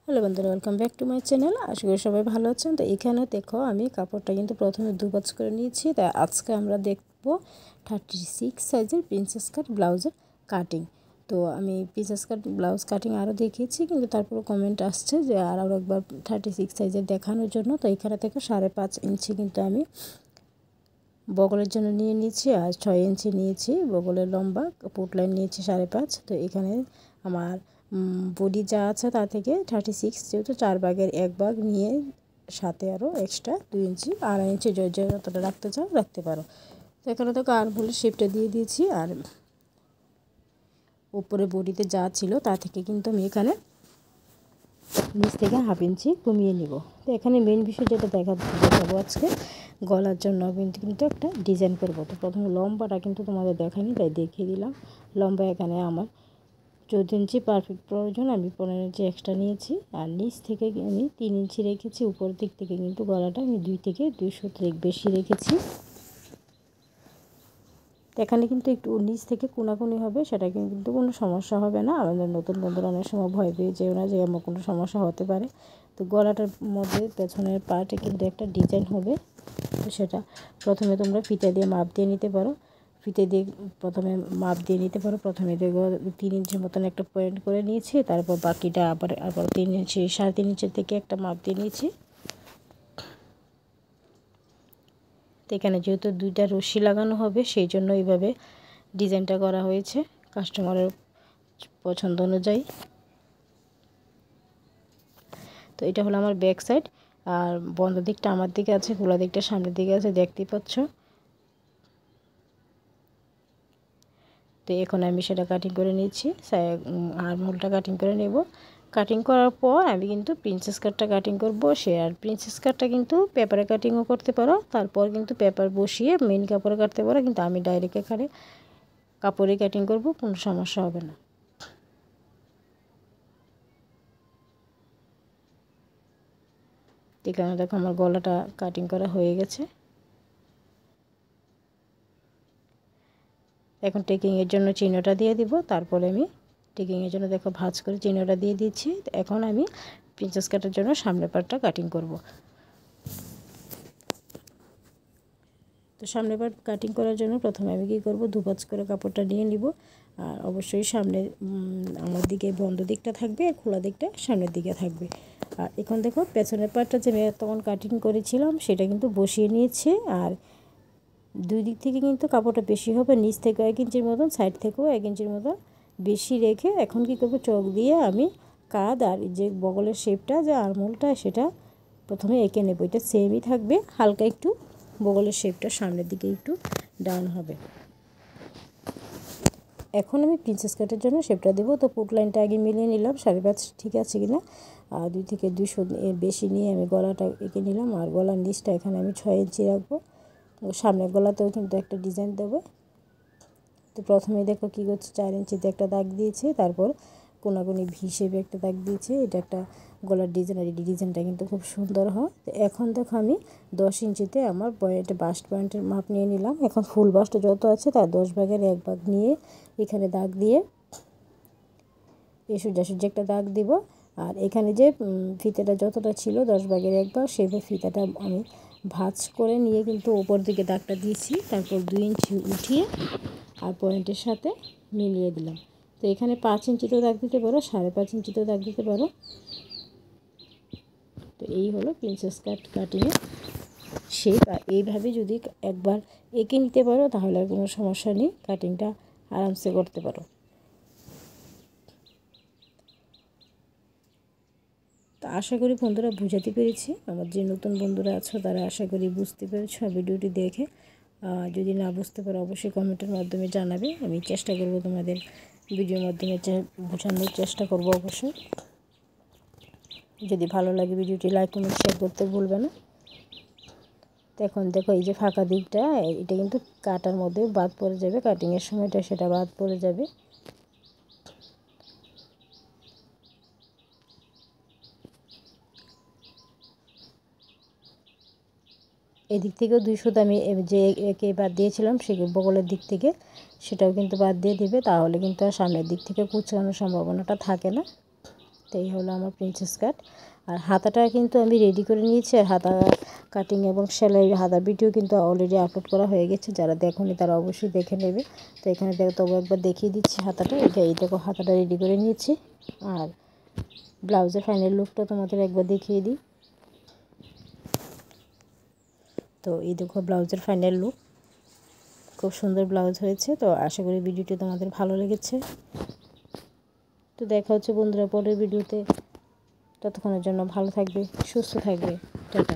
Hello বন্ধুরা, welcome back to my channel. আশা করি সবাই ভালো আছেন। তো এখানে দেখো আমি কাপড়টা কিন্তু প্রথমে দুভাঁজ করে নিয়েছি। তাই আজকে আমরা দেখব 36 সাইজের প্রিন্সেস কাট ব্লাউজের কাটিং। তো আমি প্রিন্সেস কাট ব্লাউজ কাটিং আরও দেখিয়েছি, কিন্তু তারপরে কমেন্ট আসছে যে আরও একবার 36 সাইজের দেখানোর জন্য। তো এখানে থেকে 5.5 ইঞ্চি কিন্তু আমি বগলের জন্য নিয়ে নিয়েছি, আর 6 ইঞ্চি নিয়েছি বগলের লম্বা, পুট লাইন নিয়েছি 5.5। তো এখানে আমার বডি যা আছে তা থেকে 36, যেহেতু 4 ভাগের 1 ভাগ নিয়ে সাথে আরও এক্সট্রা 2 ইঞ্চি, 2.5 ইঞ্চি যতটা রাখতে চাও রাখতে পারো। তো এখানে তো আর্মহোলের শেপটা দিয়ে দিয়েছি, আর উপরে বডিতে যা ছিল তা থেকে কিন্তু আমি এখানে নিচ থেকে 1/2 ইঞ্চি কমিয়ে নিব। তো এখানে মেন বিষয় যেটা দেখাবো আজকে, গলার জন্য কিন্তু একটা ডিজাইন করব। তো প্রথমে লম্বাটা কিন্তু তোমাদের দেখাইনি, তাই দেখিয়ে দিলাম। লম্বা এখানে আমার 14 ইঞ্চি পারফেক্ট প্রয়োজন, আমি 15 ইঞ্চি এক্সট্রা নিয়েছি। আর নিচ থেকে আমি 3 ইঞ্চি রেখেছি। উপর দিক থেকে কিন্তু গলাটা আমি 2 থেকে 2 সুত বেশি রেখেছি। এখানে কিন্তু একটু নিচ থেকে কোনাকুনি হবে, সেটা কিন্তু কোনো সমস্যা হবে না। আমাদের নতুন বন্ধুরা অনেক সময় ভয় পেয়ে যেও না যে আমার কোনো সমস্যা হতে পারে। তো গলাটার মধ্যে পেছনের পার্টে কিন্তু একটা ডিজাইন হবে। তো সেটা প্রথমে তোমরা ফিতা দিয়ে মাপ দিয়ে নিতে পারো। ফিতে দিয়ে প্রথমে মাপ দিয়ে নিতে পারো। প্রথমে দেখো 3 ইঞ্চির মতন একটা পয়েন্ট করে নিয়েছি, তারপর বাকিটা আবার 3 ইঞ্চি 3.5 ইঞ্চি থেকে একটা মাপ দিয়ে নিয়েছি। তো এখানে যেহেতু 2টা রশি লাগানো হবে, সেই জন্য এইভাবে ডিজাইনটা করা হয়েছে কাস্টমারের পছন্দ অনুযায়ী। তো এটা হলো আমার ব্যাক সাইড, আর বন্ধ দিকটা আমার দিকে আছে, খোলা দিকটা সামনের দিকে আছে, দেখতেই পাচ্ছ। তো এখন আমি সেটা কাটিং করে নিচ্ছি, আর্মহোলটা কাটিং করে নেব। কাটিং করার পর আমি কিন্তু প্রিন্সেস কাটটা কাটিং করব। আর প্রিন্সেস কাটটা কিন্তু পেপারে কাটিংও করতে পারো, তারপর কিন্তু পেপার বসিয়ে মেন কাপড়ে কাটতে পারো, কিন্তু আমি ডাইরেক্ট এখানে কাপড়ে কাটিং করব, কোনো সমস্যা হবে না। এখানে দেখো আমার গলাটা কাটিং করা হয়ে গেছে। এখন টেকিংয়ের জন্য চিহ্নটা দিয়ে দিব। তারপরে আমি টেকিংয়ের জন্য দেখো ভাঁজ করে চিহ্নটা দিয়ে দিচ্ছি। এখন আমি প্রিন্সেস কাটের জন্য সামনের পার্টটা কাটিং করব। তো সামনের পার্ট কাটিং করার জন্য প্রথমে আমি কী করব, দুভাঁজ করে কাপড়টা নিয়ে নিব। আর অবশ্যই সামনে আমার দিকে বন্ধ দিকটা থাকবে, আর খোলা দিকটা সামনের দিকে থাকবে। আর এখন দেখো পেছনের পার্টটা যে আমি তখন কাটিং করেছিলাম সেটা কিন্তু বসিয়ে নিয়েছে। আর দুই দিক থেকে কিন্তু কাপড়টা বেশি হবে, নিচ থেকে 1 ইঞ্চির মতন, সাইড থেকেও 1 ইঞ্চির মতন বেশি রেখে এখন কী করবো, চক দিয়ে আমি কাঁধ আর যে বগলের শেপটা যে আর্মহোলটা সেটা প্রথমে এঁকে নেব। এটা সেমই থাকবে, হালকা একটু বগলের শেপটা সামনের দিকে একটু ডাউন হবে। এখন আমি প্রিন্সেস কাটের জন্য শেপটা দেবো। তো পুট লাইনটা আগে মিলিয়ে নিলাম 5.5 ঠিক আছে কিনা। আর 2 থেকে 2 সুত এর বেশি নিয়ে আমি গলাটা এঁকে নিলাম। আর গলার নিচটা এখানে আমি 6 ইঞ্চি রাখবো। সামনের গলাতেও কিন্তু একটা ডিজাইন দেবো। তো প্রথমে দেখো কী করছে, 4 ইঞ্চিতে একটা দাগ দিয়েছে, তারপর কোনাকুনি ভি শেপে একটা দাগ দিয়েছে। এটা একটা গলার ডিজাইন, আর এই ডিজাইনটা কিন্তু খুব সুন্দর হয়। তো এখন দেখো আমি 10 ইঞ্চিতে আমার বাস্ট পয়েন্টের মাপ নিয়ে নিলাম। এখন ফুল বাস্ট যত আছে তার 10 ভাগের 1 ভাগ নিয়ে এখানে দাগ দিয়ে এই সোজাসুজি একটা দাগ দিব। আর এখানে যে ফিতাটা যতটা ছিল 10 ভাগের 1 ভাগ, সেভাবে ফিতাটা আমি ভাঁজ করে নিয়ে কিন্তু ওপর দিকে দাগটা দিয়েছি। তারপর 2 ইঞ্চি উঠিয়ে আর পয়েন্টের সাথে মিলিয়ে দিলাম। তো এখানে 5 ইঞ্চিতেও দাগ দিতে পারো, 5.5 ইঞ্চিতেও দাগ দিতে পারো। তো এই হলো প্রিন্সেস কাট কাটিংয়ের শেপ। আর এইভাবে যদি একবার এঁকে নিতে পারো তাহলে আর কোনো সমস্যা নেই, কাটিংটা আরামসে করতে পারো। তো আশা করি বন্ধুরা বুঝাতে পেরেছি। আমার যে নতুন বন্ধুরা আছো তারা আশা করি বুঝতে পেরেছো ভিডিওটি দেখে। যদি না বুঝতে পারো অবশ্যই কমেন্টের মাধ্যমে জানাবে, আমি চেষ্টা করব তোমাদের ভিডিওর মাধ্যমে বোঝানোর চেষ্টা করব অবশ্যই। যদি ভালো লাগে ভিডিওটি লাইক কমেন্ট শেয়ার করতে ভুলবে না। তো এখন দেখো এই যে ফাঁকা দিকটা, এটা কিন্তু কাটার মধ্যে বাদ পড়ে যাবে, কাটিংয়ের সময়টা সেটা বাদ পড়ে যাবে। এদিক থেকেও 2 সুত আমি যে একে বাদ দিয়েছিলাম সে বগলের দিক থেকে সেটাও কিন্তু বাদ দিয়ে দিবে, তাহলে কিন্তু আর সামনের দিক থেকে কুচকানোর সম্ভাবনাটা থাকে না। তো এই হলো আমার প্রিন্সেস কাট। আর হাতাটা কিন্তু আমি রেডি করে নিয়েছি, আর হাতা কাটিং এবং সেলাই হাতার ভিডিও কিন্তু অলরেডি আপলোড করা হয়ে গেছে, যারা দেখোনি তারা অবশ্যই দেখে নেবে। তো এখানে দেখো তবু একবার দেখিয়ে দিচ্ছি হাতাটা, এই দেখো হাতাটা রেডি করে নিয়েছি। আর ব্লাউজের ফাইনাল লুকটা তোমাদের একবার দেখিয়ে দিই। তো এই দেখো ব্লাউজের ফাইনাল লুক, খুব সুন্দর ব্লাউজ হয়েছে। তো আশা করি ভিডিওটি তোমাদের ভালো লেগেছে। তো দেখা হচ্ছে বন্ধুরা পরের ভিডিওতে, ততক্ষণের জন্য ভালো থাকবে, সুস্থ থাকবে, টাটা।